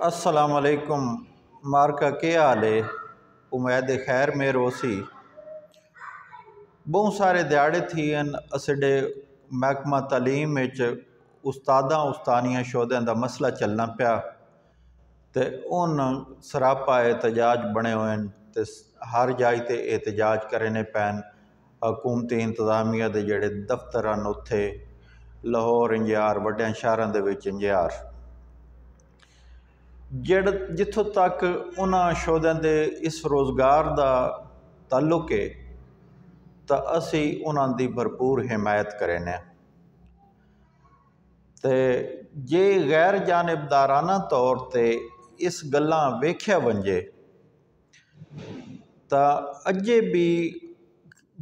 अस्सलाम वालेकुम। मार्का के हाल है? उम्मीद खैर में रोसी। बहुत सारे दिहाड़े थी असडे महकमा तालीम उस्तादा उस्तानियां शोदों का मसला चलना पाया तो उन सरापा एहतजाज बने हुए हैं तो हर जाई ते एहतजाज करने पैन। हकूमती इंतजामिया के जोड़े दफ्तर हैं उत्थे लाहौर इंजार वड्डियां शहरों के इंजार जिथों तक उन्होंने शोधों के इस रोज़गार का ताल्लुक है तो असी उन्होंने भरपूर हिमायत करें। तो जे गैर जानिबदाराना तौर पर इस गल्लां वेख्या वंजे तो अजे भी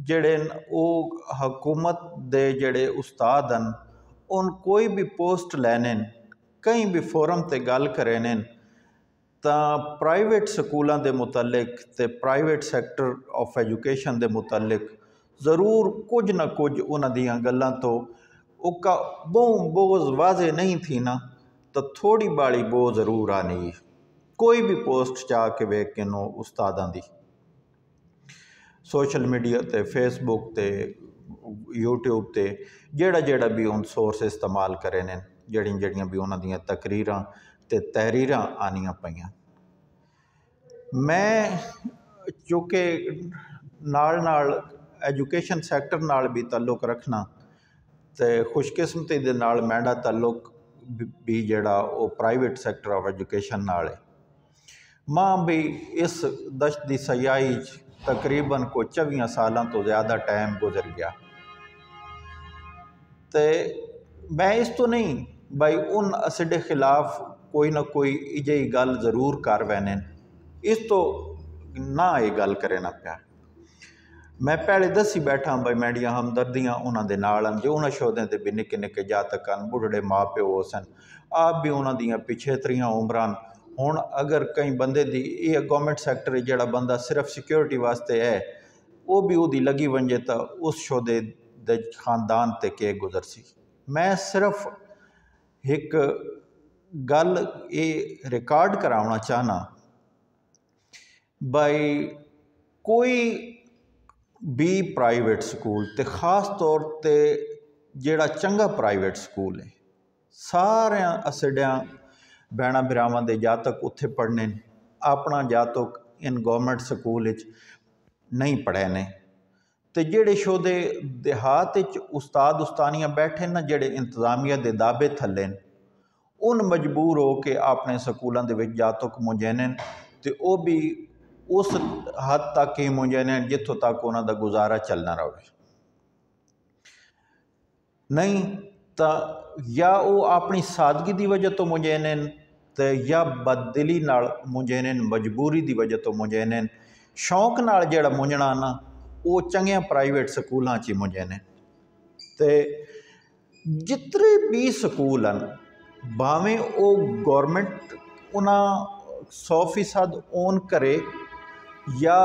जड़े वो हकूमत दे जड़े उस्ताद हैं उन कोई भी पोस्ट लैने कहीं भी फोरम ते गल करें तो प्राइवेट स्कूलों के मुतलिक ते प्राइवेट सैक्टर ऑफ एजुकेशन के मुतलिक ज़रूर कुछ ना कुछ उन्होंने गल्लां तो उका बोझ वाजे नहीं थी ना तो थोड़ी बाली बोझ ज़रूर आनी। कोई भी पोस्ट चाह के वेख के नो उस्तादां दी सोशल मीडिया ते फेसबुक ते यूट्यूब ते जेड़ा भी उन सोर्स इस्तेमाल करे ने जड़ियां भी उन्होंने तकरीरां ते तहरीरां आनियां पईयां। मैं चूँकि नाल एजुकेशन सैक्टर नाल भी ताल्लुक रखना तो खुशकिस्मती दे नाल मैंडा ताल्लुक भी जड़ा वो प्राइवेट सैक्टर ऑफ एजुकेशन नाल है। मां भी इस दश्त की सयाई तकरीबन को 24 सालों तो ज़्यादा टाइम गुजर गया। तो मैं इस तो नहीं भाई उन असडे खिलाफ कोई ना कोई इजही गल जरूर कर वैने इस तो ना ये गल करे ना पाया। मैं पहले दसी बैठा भाई मैडिया हमदर्दियाँ उन्होंने नाल जो उन्होंने शोधों के भी निके निके जातक हैं बुढ़े माँ प्यो हो सन आप भी उन्होंने पिछेतरियाँ उम्र हुण अगर कई बंदे दी ये गवर्नमेंट सैक्टर जोड़ा बंदा सिर्फ सिक्योरिटी वास्ते है वो भी उदी लगी वंजे तो उस शोधे दे खानदान ते के गुजर सी। मैं सिर्फ एक गल ये रिकॉर्ड कराना चाहना भाई कोई भी प्राइवेट स्कूल ते खास तौर ते जेड़ा चंगा प्राइवेट स्कूल है सारे असडिया भैणा भरावां दे जातक उत्थे पढ़ने अपना जातक इन गवर्नमेंट स्कूल नहीं पढ़े ने तो जेड़े शोधे देहात उस्ताद उस्तानियां बैठे न जेड़े इंतजामिया के दाबे थले उन मजबूर हो के अपने स्कूलों के जातक मुंजेने तो वह भी उस हद तक ही मुंजेने जितों तक उन्होंने गुजारा चलना रहे। नहीं तो या वो अपनी सादगी की वजह तो मुंजेने तो या बददिली नाल मुंजेने मजबूरी की वजह तो मुंजेने शौक नाल जेड़ा मुंजना ना वो चंगिया प्राइवेट स्कूलों च मुंजेने। तो जितने भी स्कूल हैं भावें वो गौरमेंट उन्हें 100% ओन करे या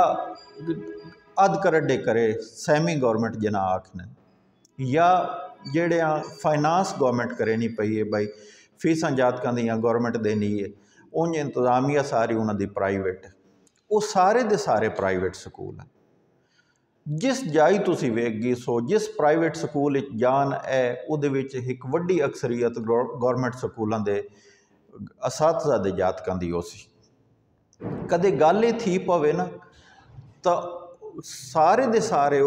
अध करडे करे सैमी गौरमेंट जना आखने या जेड़े फाइनांस गौरमेंट करे नहीं पई है भाई फीसा जातकों दियां गौरमेंट देनी है उंज इंतजामिया सारी उन्होंने प्राइवेट वो सारे दे सारे प्राइवेट स्कूल हैं। जिस जाई तुसी वेखगी सो जिस प्राइवेट स्कूल जान है उहदे विच एक वड्डी अक्सरीयत गौरमेंट स्कूलों के असातिज़ा दे जातकों की हो सी। कदे गल ही थी पवे ना तो सारे दे सारे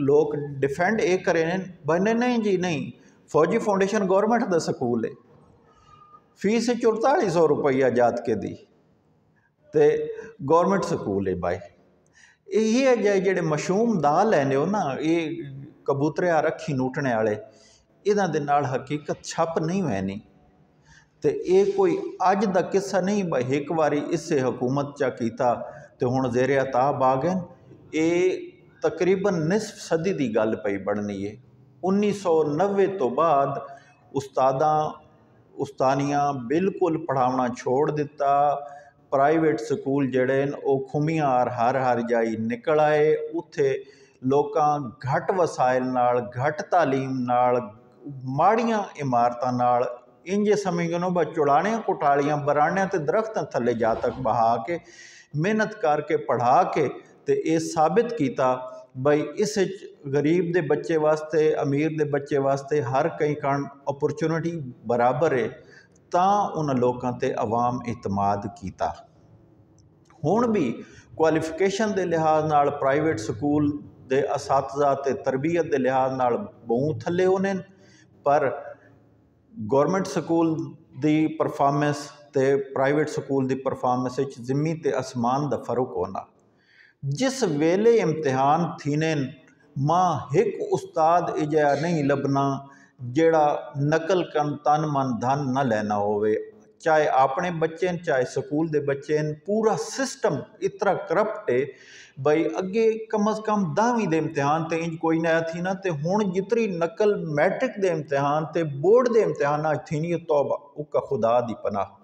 लोग डिफेंड ये करें बने नहीं जी नहीं फौजी फाउंडेशन गौरमेंट का स्कूल है फीस 4400 रुपया जातके दी ते गौरमेंट स्कूल है भाई यही है जेडे मशूम दा लैने हो ना ये कबूतरिया रखी नूटने वाले इन्हां दे नाल हकीकत छप नहीं वैनी। तो ये कोई अज का किस्सा नहीं भाई एक बारी इसे हुकूमत चा कीता तो हुण ज़ेरे अताब आ गए। ये तकरीबन निसफ सदी की गल पई बननी है। 1990 तो बाद उस्तादां उस्तानियां बिल्कुल पढ़ावना छोड़ दिता। प्राइवेट स्कूल जड़े वो खुमियां हर जाई निकल आए उत्थे लोकां घट वसाइल नाल घट तालीम नाल माड़ियां इमारतां नाल इंजे समझो ब चुड़ाणियां कुटालियां बराणियां ते दरख्तां थले जा तक बहा के मेहनत करके पढ़ा के ते ये साबित किया बई इस गरीब के बच्चे वास्ते अमीर के बच्चे वास्ते हर कई कारण अपॉर्चुनिटी बराबर है, तो उन लोगों ते अवाम इतमाद किया। हुण भी क्वालिफिकेशन के लिहाज नाल प्राइवेट स्कूल के असातज़ा ते तरबियत के लिहाज नाल बहुत थले होने, पर गौरमेंट स्कूल की परफॉर्मेंस ते प्राइवेट स्कूल की परफॉर्मेंस ज़मीन ते आसमान का फर्क होना। जिस वेले इम्तिहान थीने मां एक उस्ताद इजा नहीं लभना जेड़ा नकल कर तन मन धन न लेना होवे, चाहे अपने बच्चे चाहे स्कूल के बच्चे, पूरा सिस्टम इतना करप्ट है बई अगे कम अज़ कम 10वीं के इम्तिहान तो इंज कोई नया थी ना, तो हुण जितनी नकल मैट्रिक के इम्तिहान तो बोर्ड के इम्तिहान थीनी तौबा उका खुदा दी पनाह।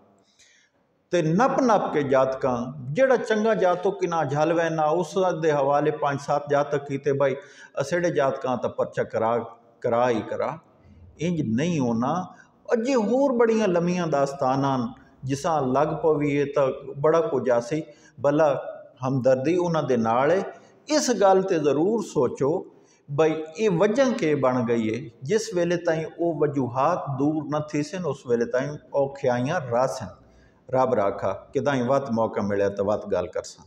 तो नप नप के जातकां जेड़ा चंगा जातक कि ना झलवे ना उस दे हवाले 5-7 जातक कीते बई असेड़े जातकां तो पर्चा करा ही करा। इंज नहीं होना। अजे होर बड़ियां लम्मियां दास्तानां जिसा लग पवीए तो बड़ा कुछ आसी, भला हमदर्दी उन्हां दे नाल है। इस गल ते जरूर सोचो बई ये वजह के बन गई है, जिस वेले ताईं वो वजूहात दूर न थी सन उस वेले ताईं औखियाइयां रह सन। रब राखा कि ताईं वत मौका मिले तो वत गल कर सा।